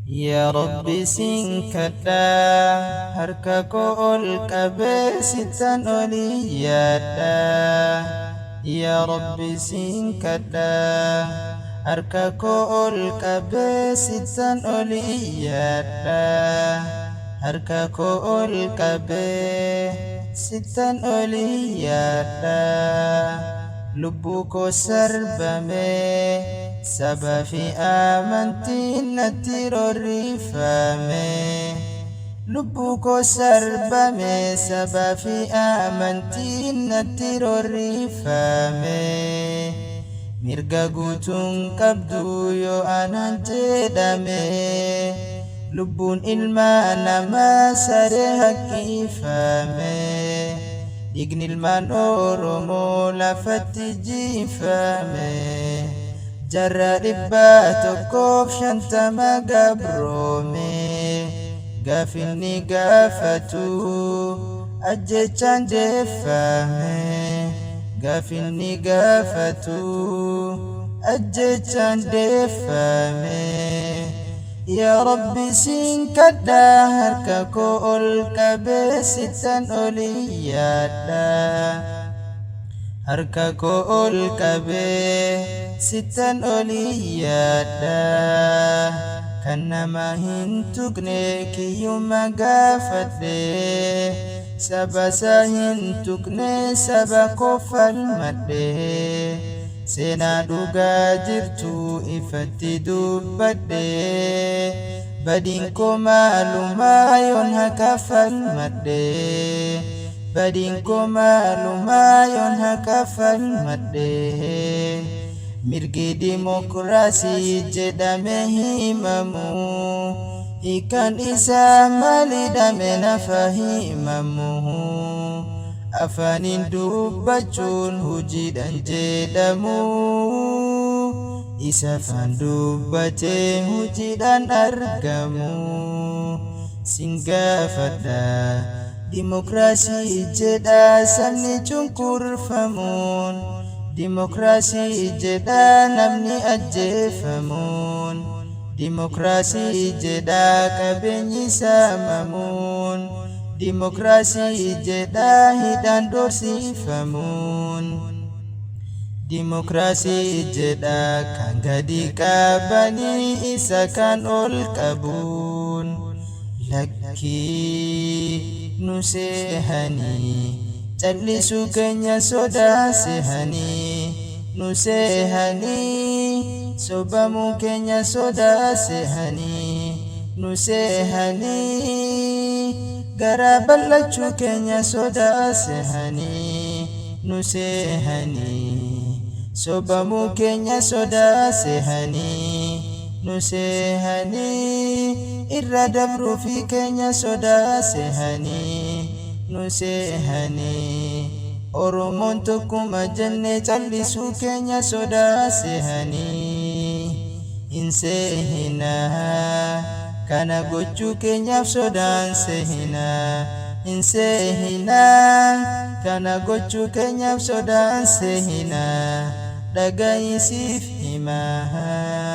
Ya Rabbi singkata harka ko ol kabe sitan oliyada. Ya Rabbi singkata harka ko ol kabe sitan oliyada. Harka ko ol kabe sitan oliyada. Lubbu ko sarbame saba fi amanti natti rorrifame. Lubbu ko sarbame saba fi amanti natti rorrifame. Mirga guutuun qabdu yoo anaan jedhame. Lubbuun ilma namaa saree haqqifame. Dhiigni ilmaan Oromoo lafatti jiifame. Jarra 150 gabroome. Gaafinni gaafatu ajjechaan deeffame. Gaafinni gaafatu ajjechaan deeffame. Ya Rabbi sinkadha harka ko ol kabe sitan oliyada. Harka ko ol kabe sitan oliyada. Kan nama hin tuqne kiyyuma gaafadhe. Saba isaa hin tuqne saba koo falmadhe. Seenaa dhugaa jirtu ifatti dubbadhe. Badiin koo maalumaa yoon haqa falmadhe. Badiin koo maalumaa yoon haqa falmadhe. Mirgi dimokiraasii jedhame himamu. Hiikaan isaa maalidhame nafa himamu. Afaanin dubbachuun hojiidhaan jedhamu. Isa afaan dubbatee hojiidhaan argamu. Singaafadha dimokiraasii jedha sabni cunqurfamuun. Dimokiraasii jedha namni ajjeefamuun. Dimokiraasii jedha qabeenyi saamamuun. Dimokiraasii jedha hidhaan doorsifamuun. Dimokiraasii jedha kan gadi qabanii isa kan ol qabuun. Lakkii nu seehanii callisuu keenya sodaa seehanii. Nu seehanii sobamuu keenya sodaa seehanii. Nu seehanii gara bal'achuu keenya sodaa seehanii. Nu seehanii sobamuu keenya sodaa seehanii. Nu seehanii irra dabruu fi keenya sodaa seehanii. Nu seehanii Oromoon tokkuma jennee callisuu keenya sodaa seehanii. Hin seehinaa kana gochuu keenyaaf sodaan seehinaa. Hin seehinaa kana gochuu keenyaaf sodaan seehinaa. Dhaga'isiif himaa.